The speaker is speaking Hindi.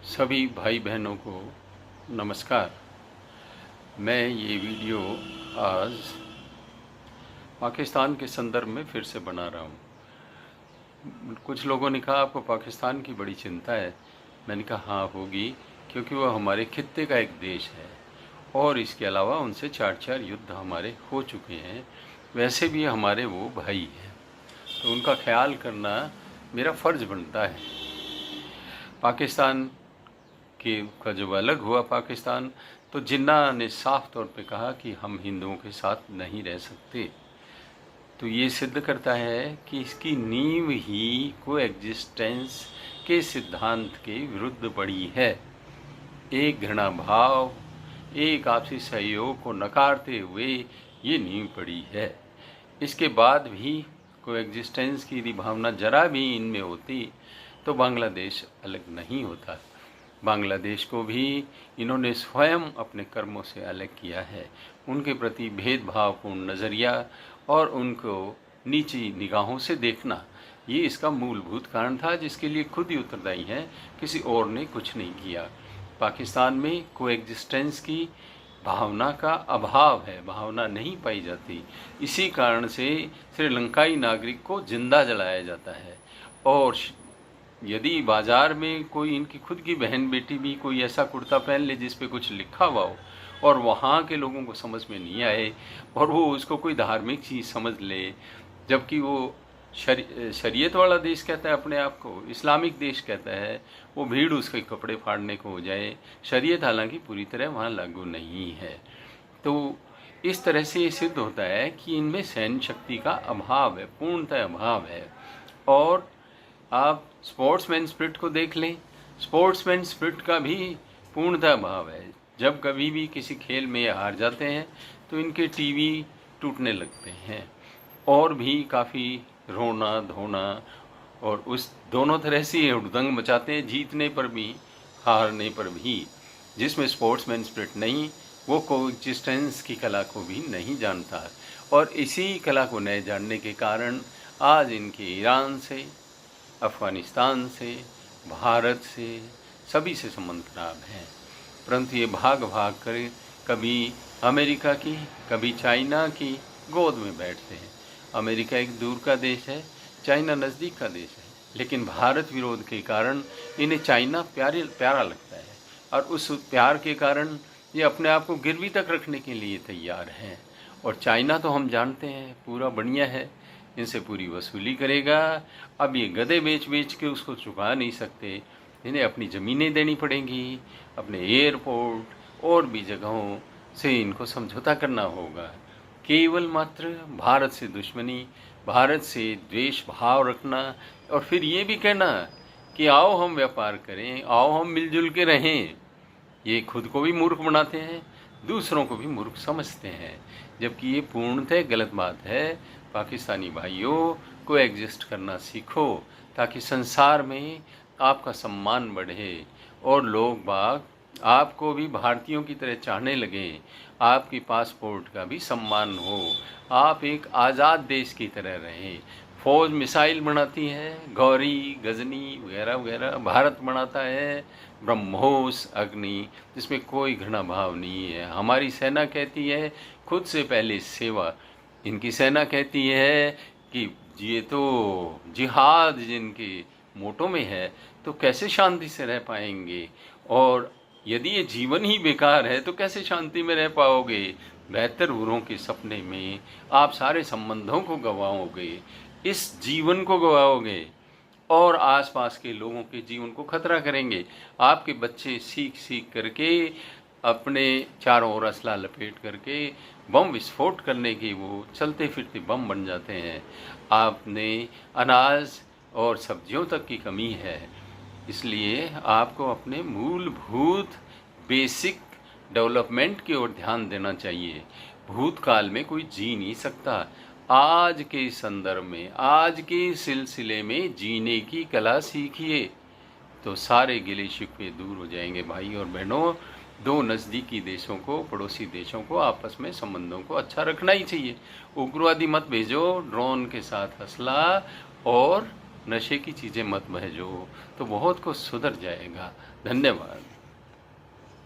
सभी भाई बहनों को नमस्कार। मैं ये वीडियो आज पाकिस्तान के संदर्भ में फिर से बना रहा हूँ। कुछ लोगों ने कहा आपको पाकिस्तान की बड़ी चिंता है। मैंने कहा हाँ होगी, क्योंकि वह हमारे खित्ते का एक देश है और इसके अलावा उनसे 4 युद्ध हमारे हो चुके हैं। वैसे भी हमारे वो भाई हैं, तो उनका ख्याल करना मेरा फ़र्ज़ बनता है। पाकिस्तान का जब अलग हुआ पाकिस्तान, तो जिन्ना ने साफ तौर पे कहा कि हम हिंदुओं के साथ नहीं रह सकते। तो ये सिद्ध करता है कि इसकी नींव ही कोएग्जिस्टेंस के सिद्धांत के विरुद्ध पड़ी है। एक घृणा भाव, एक आपसी सहयोग को नकारते हुए ये नींव पड़ी है। इसके बाद भी कोएग्जिस्टेंस की यदि भावना जरा भी इनमें होती तो बांग्लादेश अलग नहीं होता। बांग्लादेश को भी इन्होंने स्वयं अपने कर्मों से अलग किया है। उनके प्रति भेदभावपूर्ण नज़रिया और उनको नीची निगाहों से देखना, ये इसका मूलभूत कारण था, जिसके लिए खुद ही उत्तरदायी हैं, किसी और ने कुछ नहीं किया। पाकिस्तान में कोएग्जिस्टेंस की भावना का अभाव है, भावना नहीं पाई जाती। इसी कारण से श्रीलंकाई नागरिक को जिंदा जलाया जाता है। और यदि बाज़ार में कोई इनकी खुद की बहन बेटी भी कोई ऐसा कुर्ता पहन ले जिस पे कुछ लिखा हुआ हो और वहाँ के लोगों को समझ में नहीं आए और वो उसको कोई धार्मिक चीज़ समझ ले, जबकि वो शरीयत वाला देश कहता है अपने आप को, इस्लामिक देश कहता है, वो भीड़ उसके कपड़े फाड़ने को हो जाए। शरीयत हालांकि पूरी तरह वहाँ लागू नहीं है। तो इस तरह से ये सिद्ध होता है कि इनमें सहन शक्ति का अभाव है, पूर्णतः अभाव है। और आप स्पोर्ट्समैन स्पिरिट को देख लें, स्पोर्ट्समैन स्पिरिट का भी पूर्णतः अभाव है। जब कभी भी किसी खेल में हार जाते हैं तो इनके टीवी टूटने लगते हैं और भी काफ़ी रोना धोना और उस दोनों तरह से हुड़दंग मचाते हैं, जीतने पर भी हारने पर भी। जिसमें स्पोर्ट्समैन स्पिरिट नहीं, वो कोएग्जिस्टेंस की कला को भी नहीं जानता। और इसी कला को न जानने के कारण आज इनके ईरान से, अफ़गानिस्तान से, भारत से, सभी से संबंध खराब हैं। परंतु ये भाग भाग कर कभी अमेरिका की, कभी चाइना की गोद में बैठते हैं। अमेरिका एक दूर का देश है, चाइना नज़दीक का देश है, लेकिन भारत विरोध के कारण इन्हें चाइना प्यारा लगता है और उस प्यार के कारण ये अपने आप को गिरवी तक रखने के लिए तैयार हैं। और चाइना तो हम जानते हैं पूरा बढ़िया है, इनसे पूरी वसूली करेगा। अब ये गधे बेच बेच के उसको चुका नहीं सकते, इन्हें अपनी ज़मीनें देनी पड़ेंगी, अपने एयरपोर्ट और भी जगहों से इनको समझौता करना होगा। केवल मात्र भारत से दुश्मनी, भारत से द्वेष भाव रखना और फिर ये भी कहना कि आओ हम व्यापार करें, आओ हम मिलजुल के रहें, ये खुद को भी मूर्ख बनाते हैं, दूसरों को भी मूर्ख समझते हैं, जबकि ये पूर्णतः गलत बात है। पाकिस्तानी भाइयों को एग्जिस्ट करना सीखो, ताकि संसार में आपका सम्मान बढ़े और लोग बाग आपको भी भारतीयों की तरह चाहने लगें, आपकी पासपोर्ट का भी सम्मान हो, आप एक आज़ाद देश की तरह रहें। फौज मिसाइल बनाती है, गौरी गजनी वगैरह वगैरह, भारत बनाता है ब्रह्मोस अग्नि, जिसमें कोई घृणा भाव नहीं है। हमारी सेना कहती है खुद से पहले सेवा, इनकी सेना कहती है कि ये तो जिहाद जिनके मोटो में है, तो कैसे शांति से रह पाएंगे। और यदि ये जीवन ही बेकार है तो कैसे शांति में रह पाओगे। बेहतर बुरों के सपने में आप सारे संबंधों को गंवाओगे, इस जीवन को गंवाओगे और आसपास के लोगों के जीवन को खतरा करेंगे। आपके बच्चे सीख सीख करके अपने चारों ओर असला लपेट करके बम विस्फोट करने की वो चलते फिरते बम बन जाते हैं। आपने अनाज और सब्जियों तक की कमी है, इसलिए आपको अपने मूलभूत बेसिक डेवलपमेंट की ओर ध्यान देना चाहिए। भूतकाल में कोई जी नहीं सकता, आज के संदर्भ में, आज के सिलसिले में जीने की कला सीखिए, तो सारे गिले शिकवे दूर हो जाएंगे। भाई और बहनों, दो नज़दीकी देशों को, पड़ोसी देशों को आपस में संबंधों को अच्छा रखना ही चाहिए। उग्रवादी मत भेजो ड्रोन के साथ असला और नशे की चीज़ें मत भेजो, तो बहुत कुछ सुधर जाएगा। धन्यवाद।